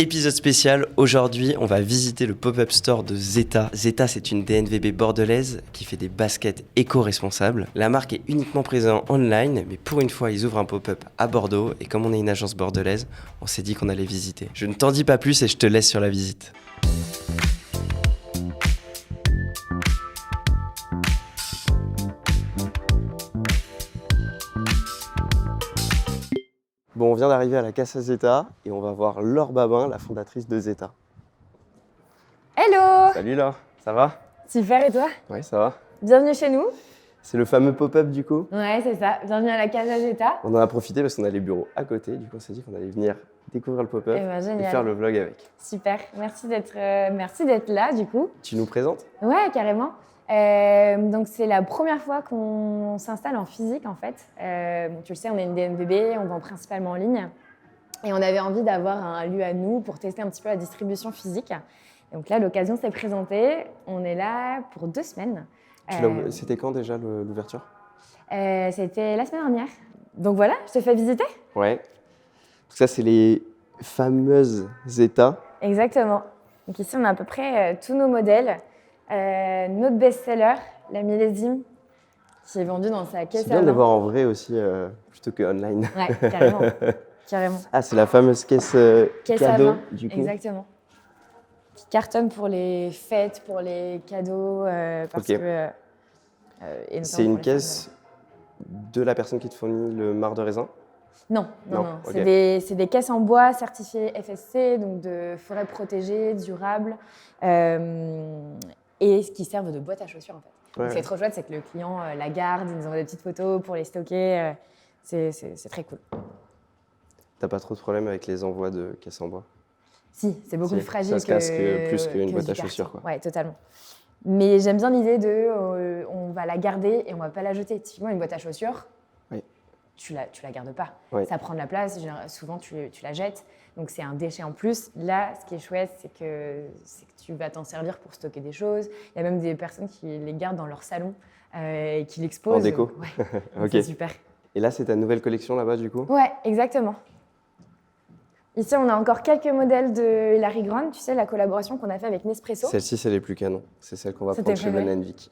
Épisode spécial, aujourd'hui on va visiter le pop-up store de Zeta. Zeta, c'est une DNVB bordelaise qui fait des baskets éco-responsables. La marque est uniquement présente online, mais pour une fois ils ouvrent un pop-up à Bordeaux et comme on est une agence bordelaise, on s'est dit qu'on allait visiter. Je ne t'en dis pas plus et je te laisse sur la visite. Bon, on vient d'arriver à la Casa Zeta et on va voir Laure Babin, la fondatrice de Zeta. Hello! Salut Laure, ça va? Super, et toi? Oui, ça va. Bienvenue chez nous. C'est le fameux pop-up du coup. Ouais, c'est ça. Bienvenue à la Casa Zeta. On en a profité parce qu'on a les bureaux à côté, du coup on s'est dit qu'on allait venir découvrir le pop-up Eh ben, et génial. faire le vlog avec. Super. Merci d'être là, du coup. Tu nous présentes? Ouais, carrément. Donc, c'est la première fois qu'on s'installe en physique, en fait. Bon, tu le sais, on est une DNVB, on vend principalement en ligne. Et on avait envie d'avoir un lieu à nous pour tester un petit peu la distribution physique. Et donc là, l'occasion s'est présentée. On est là pour 2 semaines. C'était quand déjà l'ouverture? C'était la semaine dernière. Donc voilà, je te fais visiter. Ouais. Donc ça c'est les fameuses Zeta. Exactement. Donc ici, on a à peu près tous nos modèles. Notre best-seller, la millésime, qui est vendue dans sa caisse C'est bien à de les main. voir en vrai aussi plutôt que online. Ouais, carrément. Carrément. Ah, c'est la fameuse caisse, Caisse à cadeau main, du coup. exactement. Qui cartonne pour les fêtes, pour les cadeaux, parce Ok. que... et C'est notamment une pour les caisse de la personne qui te fournit le marc de raisin? Non. Non, ok. C'est des caisses en bois certifiées FSC, donc de forêt protégée, durable, et qui servent de boîte à chaussures en fait. Ouais, Donc, c'est trop chouette, c'est que le client la garde, il nous envoie des petites photos pour les stocker. C'est très cool. T'as pas trop de problème avec les envois de caisses en bois? Si, c'est beaucoup Si, plus fragile ça se casse plus qu'une que boîte du à chaussures, carton. quoi. Ouais, totalement. Mais j'aime bien l'idée de on va la garder et on va pas la jeter. Typiquement, une boîte à chaussures, Oui. tu la gardes pas. Oui. Ça prend de la place, souvent tu la jettes. Donc c'est un déchet en plus. Là, ce qui est chouette, c'est que tu vas t'en servir pour stocker des choses. Il y a même des personnes qui les gardent dans leur salon et qui l'exposent. En déco. Ouais. Ok. C'est super. Et là c'est ta nouvelle collection là-bas du coup? Ouais, exactement. Ici, on a encore quelques modèles de Larry Grant, tu sais, la collaboration qu'on a fait avec Nespresso. Celle-ci c'est les plus canons. C'est celle qu'on va C'était prendre chez préféré. Van Vic.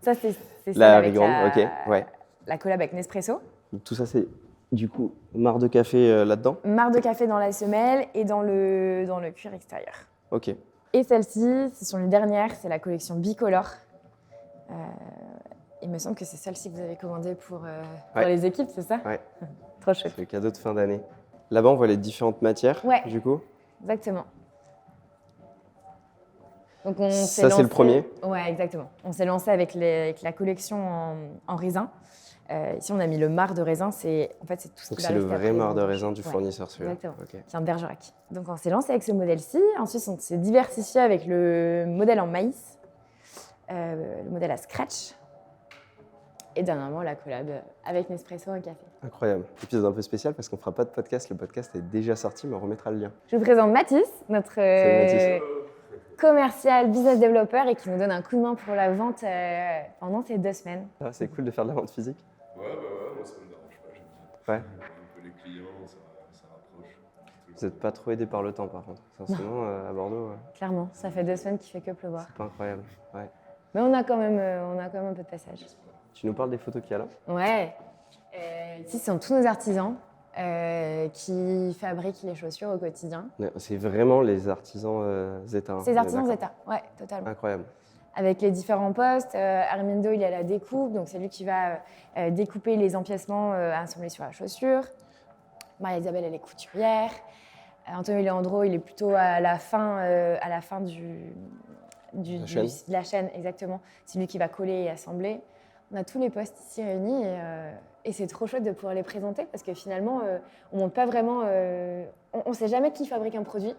Ça, c'est celle La avec Rigrande, ok, ouais. la collab avec Nespresso. Donc, tout ça c'est du coup marc de café là-dedans? Marc de café dans la semelle et dans le cuir extérieur. Ok. Et celle-ci, ce sont les dernières, c'est la collection Bicolore. Il me semble que c'est celle-ci que vous avez commandée pour Ouais. les équipes, c'est ça? Ouais. Trop chouette. C'est le cadeau de fin d'année. Là-bas on voit les différentes matières Ouais. du coup. Exactement. Donc Ça, c'est le premier? Ouais, exactement. On s'est lancé avec la collection en raisin. Ici, on a mis le marc de raisin. En fait, c'est tout ce Donc qui c'est va le rester vrai après marc de vendange. raisin du Ouais, fournisseur celui-là. exactement. Ok. Qui vient de Bergerac. Donc, on s'est lancé avec ce modèle-ci. Ensuite, on s'est diversifié avec le modèle en maïs, le modèle à scratch. Et dernièrement, la collab avec Nespresso et café. Incroyable. Épisode un peu spécial parce qu'on fera pas de podcast. Le podcast est déjà sorti mais on remettra le lien. Je vous présente Mathis, notre Salut, Mathis. commercial business developer et qui nous donne un coup de main pour la vente pendant ces 2 semaines. Ah, c'est cool de faire de la vente physique. Ouais, moi ça me dérange pas, j'aime bien. Ouais. Un peu les clients, ça rapproche. Vous n'êtes pas trop aidé par le temps par contre. Sinon à Bordeaux Clairement, ça fait 2 semaines qu'il fait que pleuvoir. c'est pas incroyable. Ouais. Mais on a quand même un peu de passage. Tu nous parles des photos qu'il y a là? Ouais. Ici, ce sont tous nos artisans qui fabriquent les chaussures au quotidien. C'est vraiment les artisans Zeta. hein. Ces artisans D'accord. Zeta, ouais, totalement. Incroyable. Avec les différents postes, Armindo, il est à la découpe, donc c'est lui qui va découper les empiècements assemblés sur la chaussure. Maria-Isabelle, elle est couturière. Antonio Leandro, il est plutôt à la fin La chaîne. de la chaîne, exactement. C'est lui qui va coller et assembler. On a tous les postes ici réunis et c'est trop chouette de pouvoir les présenter parce que finalement, on montre pas vraiment. On ne sait jamais qui fabrique un produit.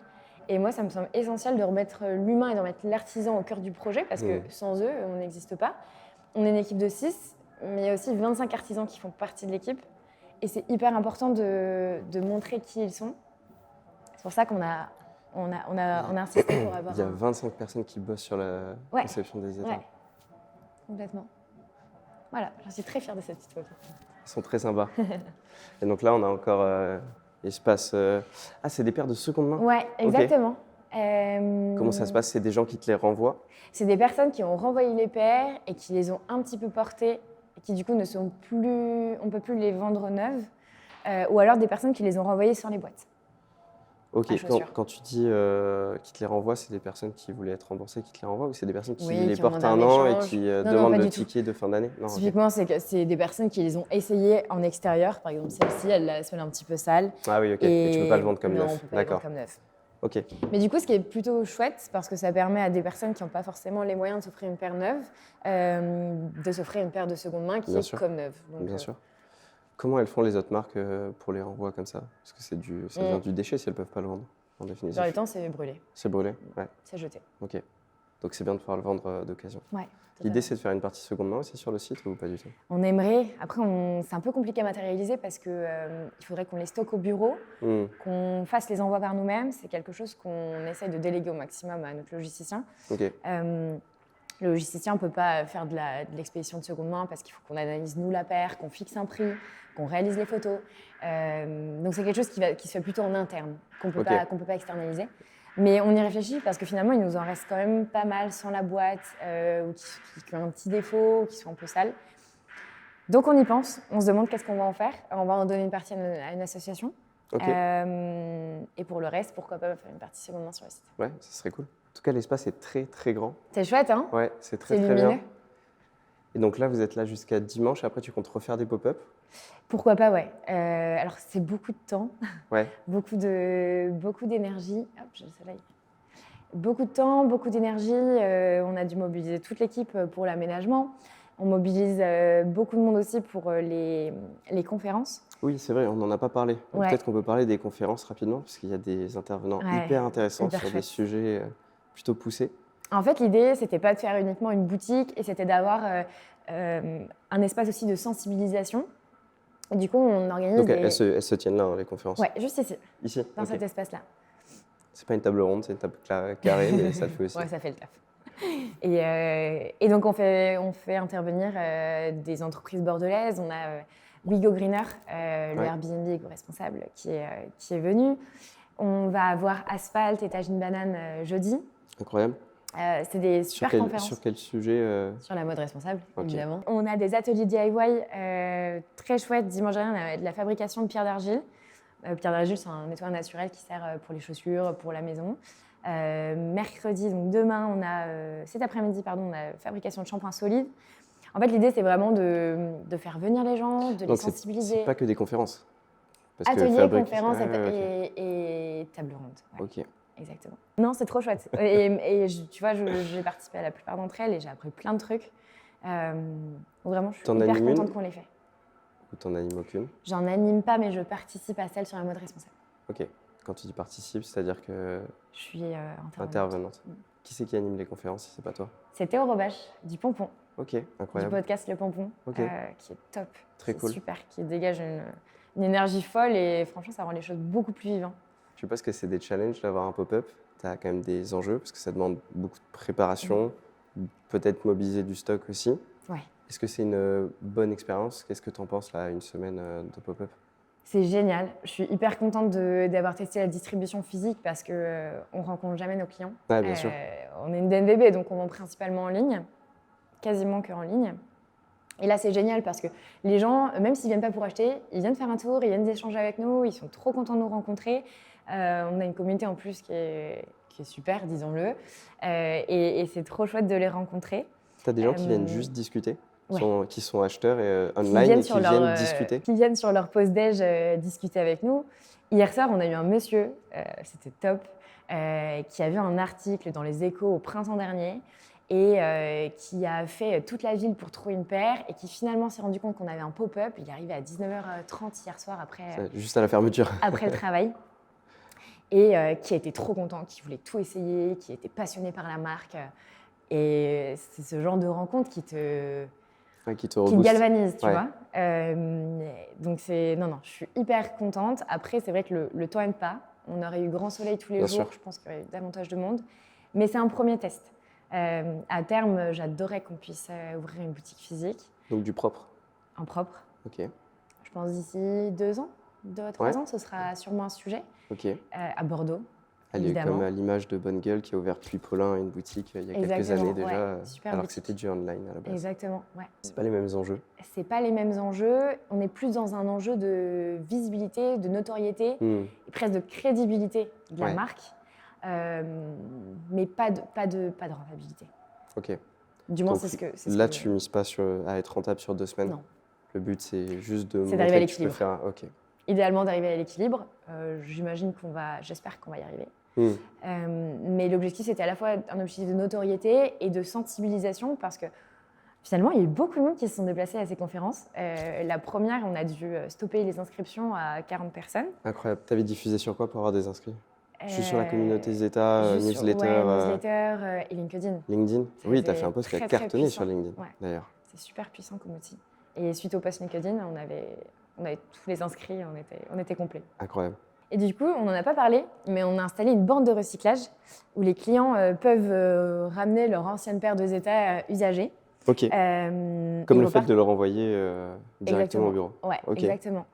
Et moi, ça me semble essentiel de remettre l'humain et de remettre l'artisan au cœur du projet parce que sans eux, on n'existe pas. On est une équipe de 6, mais il y a aussi 25 artisans qui font partie de l'équipe. Et c'est hyper important de montrer qui ils sont. C'est pour ça qu'on a insisté pour avoir Il y a 25 personnes qui bossent sur la Ouais. conception des Zeta. Ouais, complètement. Voilà, j'en suis très fière de cette petite photo. Ils sont très sympas. Et donc là, on a encore Il se passe... Ah, c'est des paires de seconde main? Ouais, exactement. Comment ça se passe? C'est des gens qui te les renvoient? C'est des personnes qui ont renvoyé les paires et qui les ont un petit peu portées et qui du coup ne sont plus... On ne peut plus les vendre neuves. Ou alors des personnes qui les ont renvoyées sans les boîtes. Ok, À chaussures. quand tu dis qui te les renvoient, c'est des personnes qui voulaient être remboursées qui te les renvoient ou c'est des personnes qui Oui, les qui ont portent demandé un un an et échange. qui Non, demandent pas le du tout. ticket de fin d'année? Non, ok. Typiquement, c'est des personnes qui les ont essayées en extérieur. Par exemple, celle-ci, elle a la semelle un petit peu sale. Ah oui, ok. Et tu peux pas le vendre comme non, neuf. on peut pas le vendre D'accord. comme neuf. Ok. Mais du coup, ce qui est plutôt chouette, parce que ça permet à des personnes qui n'ont pas forcément les moyens de s'offrir une paire neuve, de s'offrir une paire de seconde main qui Bien est sûr. comme neuve. Donc, Bien sûr. Comment elles font les autres marques pour les renvois comme ça? Parce que ça vient du déchet si elles peuvent pas le vendre, en définitive. Dans les temps, c'est brûlé, C'est brûlé? Ouais. c'est jeté. Ok. Donc c'est bien de pouvoir le vendre d'occasion. Ouais, L'idée, c'est de faire une partie seconde main aussi sur le site ou pas du tout? on aimerait. Après, c'est un peu compliqué à matérialiser parce que il faudrait qu'on les stocke au bureau, qu'on fasse les envois par nous-mêmes. C'est quelque chose qu'on essaye de déléguer au maximum à notre logisticien. Ok. Le logisticien ne peut pas faire de l'expédition de seconde main parce qu'il faut qu'on analyse nous la paire, qu'on fixe un prix, qu'on réalise les photos. Donc c'est quelque chose qui se fait plutôt en interne, qu'on ne peut pas externaliser. Mais on y réfléchit parce que finalement, il nous en reste quand même pas mal sans la boîte, ou qui ont un petit défaut, ou qui sont un peu sales. Donc on y pense, on se demande qu'est-ce qu'on va en faire. On va en donner une partie à une association. Ok. Et pour le reste, pourquoi pas faire une partie seconde main sur le site. Ouais, ça serait cool. En tout cas, l'espace est très très grand. C'est chouette, hein? Ouais, c'est très très lumineux. bien. Et donc là, vous êtes là jusqu'à dimanche. Après, tu comptes refaire des pop-up? Pourquoi pas, ouais. Alors, c'est beaucoup de temps, Ouais. beaucoup d'énergie. Hop, j'ai le soleil. Beaucoup de temps, beaucoup d'énergie. On a dû mobiliser toute l'équipe pour l'aménagement. On mobilise beaucoup de monde aussi pour les conférences. Oui, c'est vrai, on n'en a pas parlé. Ouais. Peut-être qu'on peut parler des conférences rapidement, parce qu'il y a des intervenants hyper intéressants hyper sur des chouette. sujets plutôt poussés. En fait, l'idée, c'était pas de faire uniquement une boutique, et c'était d'avoir un espace aussi de sensibilisation. Et du coup, on organise Donc elles se tiennent là, hein, les conférences? Ouais, juste ici, Ici? dans Ok. cet espace-là. C'est pas une table ronde, c'est une table carrée, mais ça le fait aussi. Ouais, ça fait le taf. Et donc, on fait intervenir des entreprises bordelaises. On a Wigo Greener, le Airbnb éco-responsable, qui est venu. On va avoir Asphalt et Tagine Banane jeudi. Incroyable. C'est des super conférences. Sur quel sujet Sur la mode responsable, Ok. évidemment. On a des ateliers DIY très chouettes. Dimanche dernier, on a de la fabrication de pierre d'argile. Pierre d'argile, c'est un nettoyant naturel qui sert pour les chaussures, pour la maison. Mercredi, donc demain, cet après-midi, on a fabrication de shampoing solide. En fait, l'idée, c'est vraiment de faire venir les gens, de les sensibiliser. C'est pas que des conférences. Ateliers, conférences et table ronde. Ouais. Ok. Exactement. Non, c'est trop chouette. Et tu vois, j'ai participé à la plupart d'entre elles et j'ai appris plein de trucs. Vraiment, je suis hyper contente qu'on les fait. Ou t'en animes aucune? J'en anime pas, mais je participe à celle sur la mode responsable. Ok. Quand tu dis participe, c'est-à-dire que... Je suis intervenante. Qui c'est qui anime les conférences si c'est pas toi? C'est Théo Robache, du Pompon. Ok, incroyable. Du podcast Le Pompon, qui est top. Très cool. Super, qui dégage une énergie folle et franchement, ça rend les choses beaucoup plus vivantes. Je pense que c'est des challenges d'avoir un pop-up. Tu as quand même des enjeux parce que ça demande beaucoup de préparation, peut-être mobiliser du stock aussi. Ouais. Est-ce que c'est une bonne expérience? Qu'est-ce que tu en penses là, une semaine de pop-up? C'est génial. Je suis hyper contente d'avoir testé la distribution physique parce qu'on ne rencontre jamais nos clients. Ouais, bien sûr. On est une DNVB, donc on vend principalement en ligne, quasiment que en ligne. Et là, c'est génial parce que les gens, même s'ils ne viennent pas pour acheter, ils viennent faire un tour, ils viennent échanger avec nous, ils sont trop contents de nous rencontrer. On a une communauté en plus qui est super, disons-le. Et c'est trop chouette de les rencontrer. Tu as des gens qui viennent juste discuter, qui sont acheteurs et online qui viennent discuter. Qui viennent sur leur pause déj discuter avec nous. Hier soir, on a eu un monsieur, c'était top, qui a vu un article dans les Échos au printemps dernier et qui a fait toute la ville pour trouver une paire et qui finalement s'est rendu compte qu'on avait un pop-up. Il est arrivé à 19h30 hier soir juste à la fermeture. Après le travail. Et qui a été trop content, qui voulait tout essayer, qui était passionné par la marque. Et c'est ce genre de rencontre qui te galvanise, tu vois. Donc non, je suis hyper contente. Après, c'est vrai que le temps n'aide pas. On aurait eu grand soleil tous les jours, sûr. Je pense qu'il y aurait eu davantage de monde. Mais c'est un premier test. À terme, j'adorerais qu'on puisse ouvrir une boutique physique. Donc du propre? En propre. Ok. Je pense d'ici 2 ans. 2 à 3 ans, ce sera sûrement un sujet. Ok. À Bordeaux. Elle est Évidemment. comme à l'image de Bonne Gueule qui a ouvert puis Paulin une boutique il y a quelques Exactement, années déjà, ouais. Super alors que boutique. c'était du online à la base. Exactement, ouais. C'est pas les mêmes enjeux. C'est pas les mêmes enjeux. On est plus dans un enjeu de visibilité, de notoriété, et presque de crédibilité de la Ouais. marque, mais pas de rentabilité. Ok. Du moins, Donc, c'est ce que. là, tu mises pas à être rentable sur 2 semaines. Non. Le but, c'est juste de C'est montrer d'arriver à que tu peux l'équilibre. faire. Ok. Idéalement, d'arriver à l'équilibre. J'espère qu'on va y arriver. Mais l'objectif, c'était à la fois un objectif de notoriété et de sensibilisation parce que finalement, il y a eu beaucoup de monde qui se sont déplacés à ces conférences. La première, on a dû stopper les inscriptions à 40 personnes. Incroyable. Tu avais diffusé sur quoi pour avoir des inscrits? Juste sur la communauté Zeta, newsletter, newsletter et LinkedIn. LinkedIn. Ça Oui, tu as avait fait un post qui a très cartonné puissant. sur LinkedIn, Ouais. d'ailleurs. C'est super puissant comme outil. Et suite au post LinkedIn, on avait tous les inscrits, on était complets. Incroyable. Et du coup, on n'en a pas parlé, mais on a installé une borne de recyclage où les clients peuvent ramener leur ancienne paire de Zeta usagée. Ok. Comme le fait de le renvoyer directement au bureau. Ouais, Ok. exactement.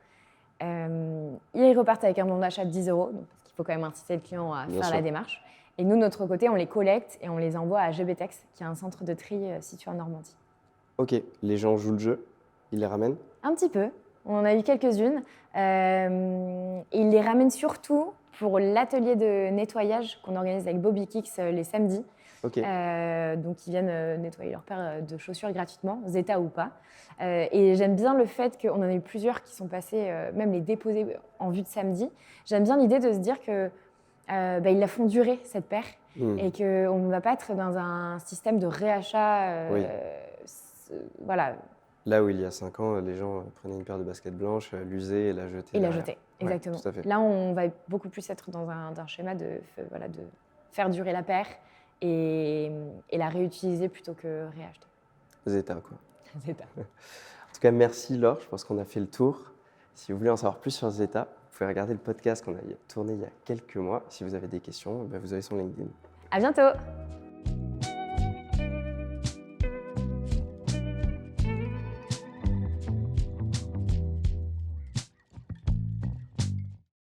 Ils repartent avec un bon d'achat de 10 €, donc, parce qu'il faut quand même inciter le client à Bien faire sûr. la démarche. Et nous, de notre côté, on les collecte et on les envoie à GBTEX, qui est un centre de tri situé en Normandie. Ok. Les gens jouent le jeu, ils les ramènent. Un petit peu. On en a eu quelques-unes. Et ils les ramènent surtout pour l'atelier de nettoyage qu'on organise avec Bobby Kicks les samedis. Ok. Donc, ils viennent nettoyer leur paire de chaussures gratuitement, Zeta ou pas. Et j'aime bien le fait qu'on en a eu plusieurs qui sont passés, même les déposer en vue de samedi. J'aime bien l'idée de se dire que ils la font durer, cette paire, et qu'on ne va pas être dans un système de réachat. Oui. Voilà. Là où il y a 5 ans, les gens prenaient une paire de baskets blanches, l'usaient et la jetaient. Et la derrière. jeter, Ouais, exactement. tout à fait. Là, on va beaucoup plus être dans un schéma de faire durer la paire et la réutiliser plutôt que réacheter. Zeta, quoi. Zeta. En tout cas, merci Laure. Je pense qu'on a fait le tour. Si vous voulez en savoir plus sur Zeta, vous pouvez regarder le podcast qu'on a tourné il y a quelques mois. Si vous avez des questions, vous avez son LinkedIn. À bientôt!